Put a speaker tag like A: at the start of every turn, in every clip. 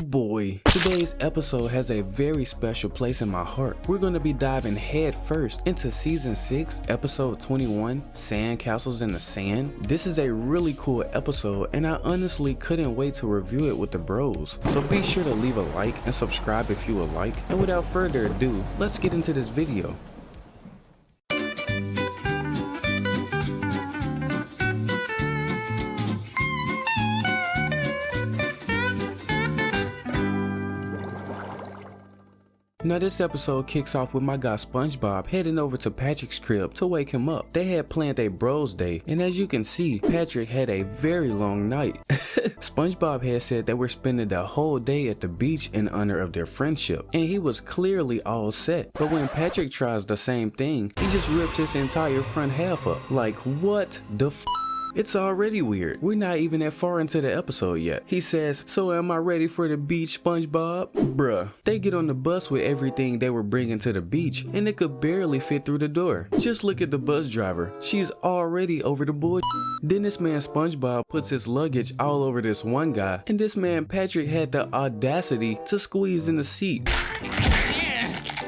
A: boy. Today's episode has a very special place in my heart. We're going to be diving head first into season 6, episode 21, Sandcastles in the Sand. This is a really cool episode and I honestly couldn't wait to review it with the bros. So be sure to leave a like and subscribe if you would like. And without further ado, let's get into this video. Now this episode kicks off with my guy SpongeBob heading over to Patrick's crib to wake him up. They had planned a bros day, and as you can see, Patrick had a very long night. SpongeBob had said they were spending the whole day at the beach in honor of their friendship, and he was clearly all set. But when Patrick tries the same thing, he just rips his entire front half up. Like, what the f? It's already weird. We're not even that far into the episode yet. He says, "So am I ready for the beach, SpongeBob?" Bruh. They get on the bus with everything they were bringing to the beach, and it could barely fit through the door. Just look at the bus driver. She's already over the bull. Then this man SpongeBob puts his luggage all over this one guy, and this man Patrick had the audacity to squeeze in the seat.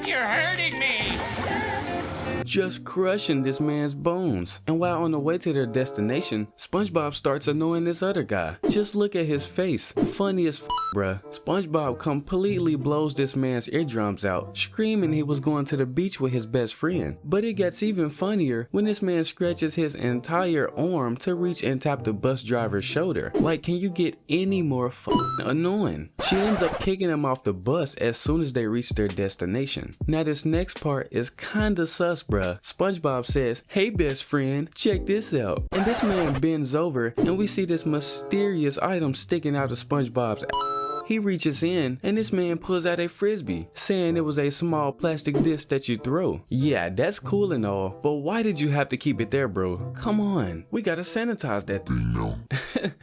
B: You're hurting me!
A: Just crushing this man's bones. And while on the way to their destination, SpongeBob starts annoying this other guy. Just look at his face. Funny as f, bruh. SpongeBob completely blows this man's eardrums out, screaming he was going to the beach with his best friend. But it gets even funnier when this man scratches his entire arm to reach and tap the bus driver's shoulder. Like, can you get any more f annoying? She ends up kicking him off the bus as soon as they reach their destination. Now this next part is kinda sus, bruh. SpongeBob says, "Hey best friend, check this out." And this man bends over and we see this mysterious item sticking out of SpongeBob's ass. He reaches in and this man pulls out a frisbee, saying it was a small plastic disc that you throw. Yeah, that's cool and all, but why did you have to keep it there, bro? Come on, we gotta sanitize that thing now.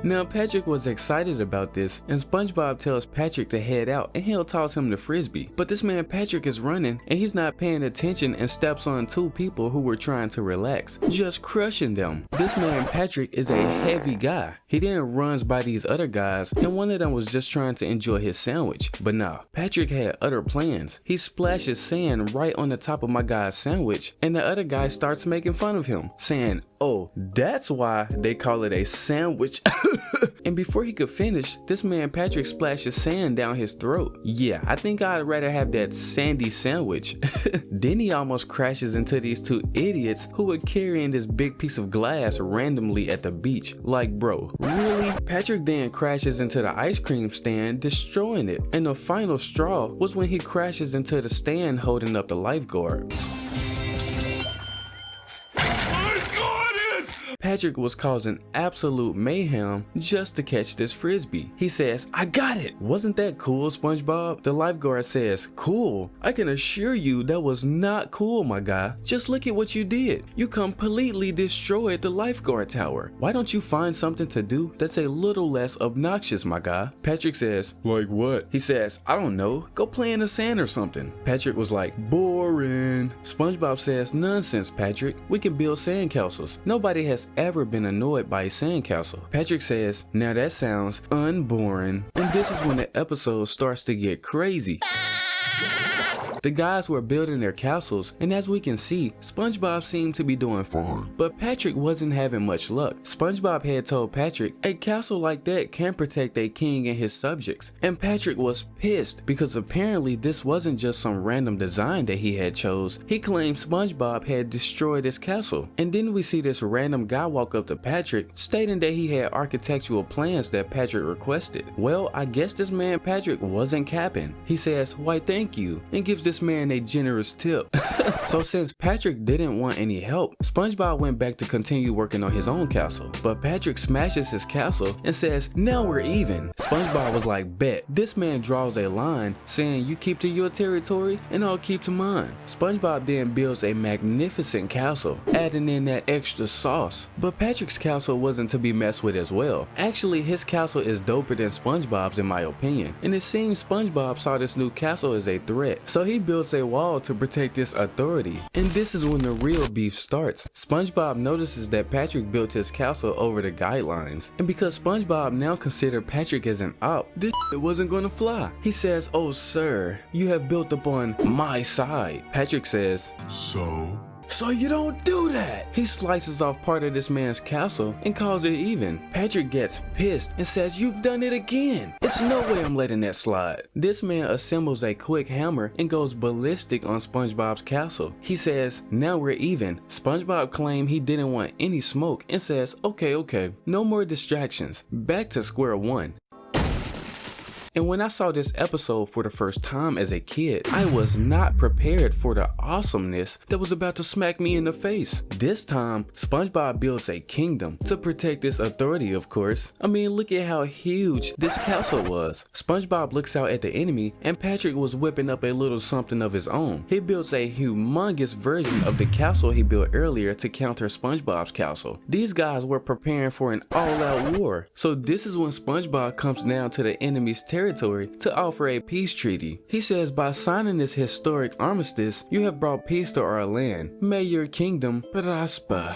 A: Now Patrick was excited about this, and SpongeBob tells Patrick to head out and he'll toss him the frisbee. But this man Patrick is running and he's not paying attention and steps on two people who were trying to relax, just crushing them. This man Patrick is a heavy guy. He then runs by these other guys and one of them was just trying to enjoy his sandwich. But nah, Patrick had other plans. He splashes sand right on the top of my guy's sandwich and the other guy starts making fun of him, saying, "Oh, that's why they call it a sandwich." And before he could finish, this man Patrick splashes sand down his throat. Yeah, I think I'd rather have that sandy sandwich. Then he almost crashes into these two idiots who were carrying this big piece of glass randomly at the beach. Like, bro, really? Patrick then crashes into the ice cream stand, destroying it. And the final straw was when he crashes into the stand holding up the lifeguard. Patrick was causing absolute mayhem just to catch this frisbee. He says, "I got it." "Wasn't that cool, SpongeBob?" The lifeguard says, "Cool? I can assure you that was not cool, my guy. Just look at what you did. You completely destroyed the lifeguard tower. Why don't you find something to do that's a little less obnoxious, my guy?" Patrick says, "Like what?" He says, "I don't know. Go play in the sand or something." Patrick was like, "Boring." SpongeBob says, "Nonsense, Patrick. We can build sandcastles. Nobody has ever been annoyed by a sandcastle." Patrick says, "Now that sounds unboring." And this is when the episode starts to get crazy. The guys were building their castles, and as we can see, SpongeBob seemed to be doing fine. But Patrick wasn't having much luck. SpongeBob had told Patrick, "A castle like that can protect a king and his subjects." And Patrick was pissed because apparently this wasn't just some random design that he had chose. He claimed SpongeBob had destroyed his castle. And then we see this random guy walk up to Patrick, stating that he had architectural plans that Patrick requested. Well, I guess this man Patrick wasn't capping. He says, "Why thank you," and gives this man a generous tip. So since Patrick didn't want any help, SpongeBob went back to continue working on his own castle. But Patrick smashes his castle and says, "Now we're even." SpongeBob was like, "Bet." This man draws a line saying, "You keep to your territory and I'll keep to mine." SpongeBob then builds a magnificent castle, adding in that extra sauce. But Patrick's castle wasn't to be messed with as well. Actually, his castle is doper than SpongeBob's in my opinion. And it seems SpongeBob saw this new castle as a threat. So he builds a wall to protect this authority. And this is when the real beef starts. SpongeBob notices that Patrick built his castle over the guidelines. And because SpongeBob now considered Patrick as as an op, this shit wasn't gonna fly. He says, "Oh sir, you have built up on my side." Patrick says, So you don't do that! He slices off part of this man's castle and calls it even. Patrick gets pissed and says, "You've done it again! It's no way I'm letting that slide." This man assembles a quick hammer and goes ballistic on SpongeBob's castle. He says, "Now we're even." SpongeBob claimed he didn't want any smoke and says, okay, no more distractions. Back to square one. And when I saw this episode for the first time as a kid, I was not prepared for the awesomeness that was about to smack me in the face. This time, SpongeBob builds a kingdom to protect this authority, of course. I mean, look at how huge this castle was. SpongeBob looks out at the enemy, and Patrick was whipping up a little something of his own. He builds a humongous version of the castle he built earlier to counter SpongeBob's castle. These guys were preparing for an all-out war. So this is when SpongeBob comes down to the enemy's territory to offer a peace treaty. He says, "By signing this historic armistice, you have brought peace to our land. May your kingdom prosper."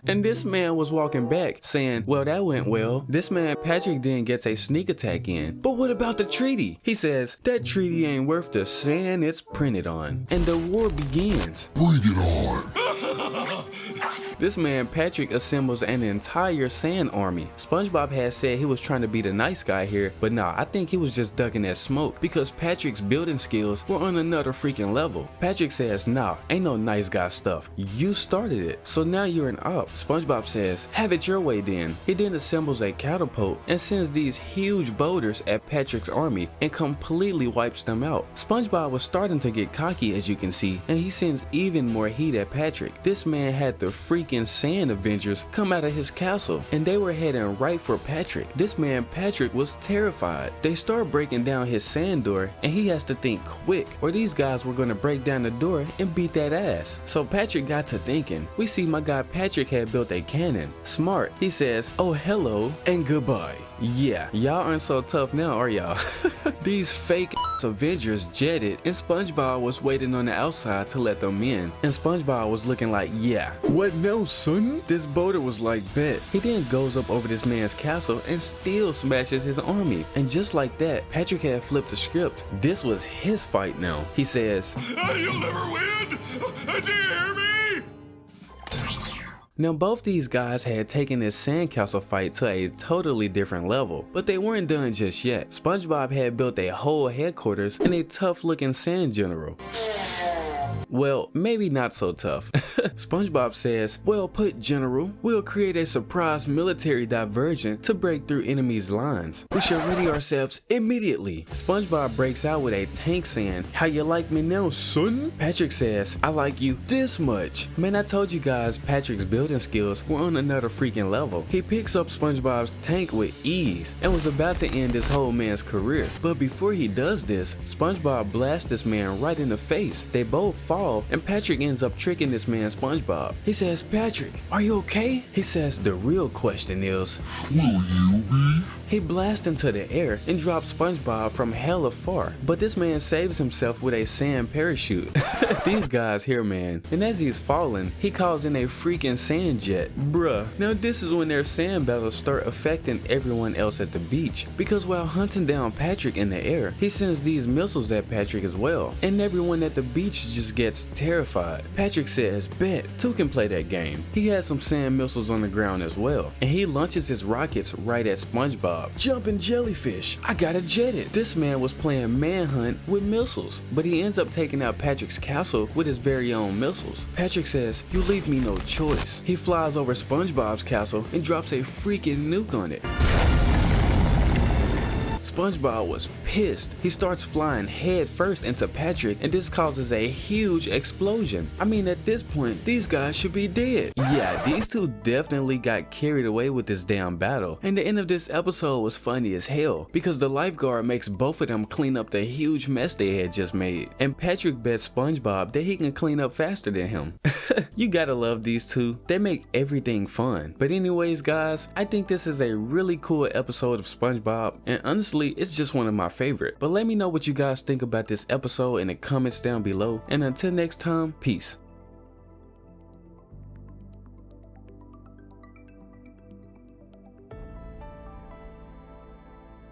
A: And this man was walking back saying, "Well, that went well." This man Patrick then gets a sneak attack in. "But what about the treaty?" He says, "That treaty ain't worth the sand it's printed on." And the war begins.
C: Bring it on.
A: This man Patrick assembles an entire sand army. SpongeBob had said he was trying to be the nice guy here, but nah, I think he was just ducking that smoke because Patrick's building skills were on another freaking level. Patrick says, "Nah, ain't no nice guy stuff. You started it, so now you're an op." SpongeBob says, "Have it your way then." He then assembles a catapult and sends these huge boulders at Patrick's army and completely wipes them out. SpongeBob was starting to get cocky, as you can see, and he sends even more heat at Patrick. This man had the freaking Sand Avengers come out of his castle, and they were heading right for Patrick. This man Patrick was terrified. They start breaking down his sand door, and he has to think quick, or these guys were going to break down the door and beat that ass. So Patrick got to thinking. We see my guy Patrick had built a cannon. Smart. He says, "Oh hello and goodbye." Yeah, y'all aren't so tough now, are y'all? These fake Avengers jetted, and SpongeBob was waiting on the outside to let them in. And SpongeBob was looking like, "Yeah, what now, son?" This boulder was like, "Bet." He then goes up over this man's castle and still smashes his army. And just like that, Patrick had flipped the script. This was his fight now. He says,
C: "You'll never win. Do you hear me?"
A: Now both these guys had taken this sandcastle fight to a totally different level, but they weren't done just yet. SpongeBob had built a whole headquarters and a tough looking sand general. Well, maybe not so tough. SpongeBob says, "Well put, General. We'll create a surprise military diversion to break through enemies' lines. We should ready ourselves immediately." SpongeBob breaks out with a tank saying, "How you like me now, son?" Patrick says, "I like you this much." Man, I told you guys Patrick's building skills were on another freaking level. He picks up SpongeBob's tank with ease and was about to end this whole man's career. But before he does this, SpongeBob blasts this man right in the face. They both fall, and Patrick ends up tricking this man SpongeBob. He says, "Patrick, are you okay?" He says, "The real question is,
C: Will you be?
A: He blasts into the air and drops SpongeBob from hella far, but this man saves himself with a sand parachute. These guys here, man. And as he's falling, he calls in a freaking sand jet. Bruh. Now this is when their sand battles start affecting everyone else at the beach, because while hunting down Patrick in the air, he sends these missiles at Patrick as well, and everyone at the beach just gets terrified. Patrick says, "Bet, two can play that game." He has some sand missiles on the ground as well, and he launches his rockets right at SpongeBob. Jumping jellyfish. I gotta jet it. This man was playing manhunt with missiles, but he ends up taking out Patrick's castle with his very own missiles. Patrick says, "You leave me no choice." He flies over SpongeBob's castle and drops a freaking nuke on it. SpongeBob was pissed. He starts flying head first into Patrick, and this causes a huge explosion. I mean, at this point, these guys should be dead. Yeah, these two definitely got carried away with this damn battle, and the end of this episode was funny as hell, because the lifeguard makes both of them clean up the huge mess they had just made, and Patrick bets SpongeBob that he can clean up faster than him. You gotta love these two. They make everything fun. But anyways, guys, I think this is a really cool episode of SpongeBob, and honestly, it's just one of my favorite. But let me know what you guys think about this episode in the comments down below, and until next time, peace.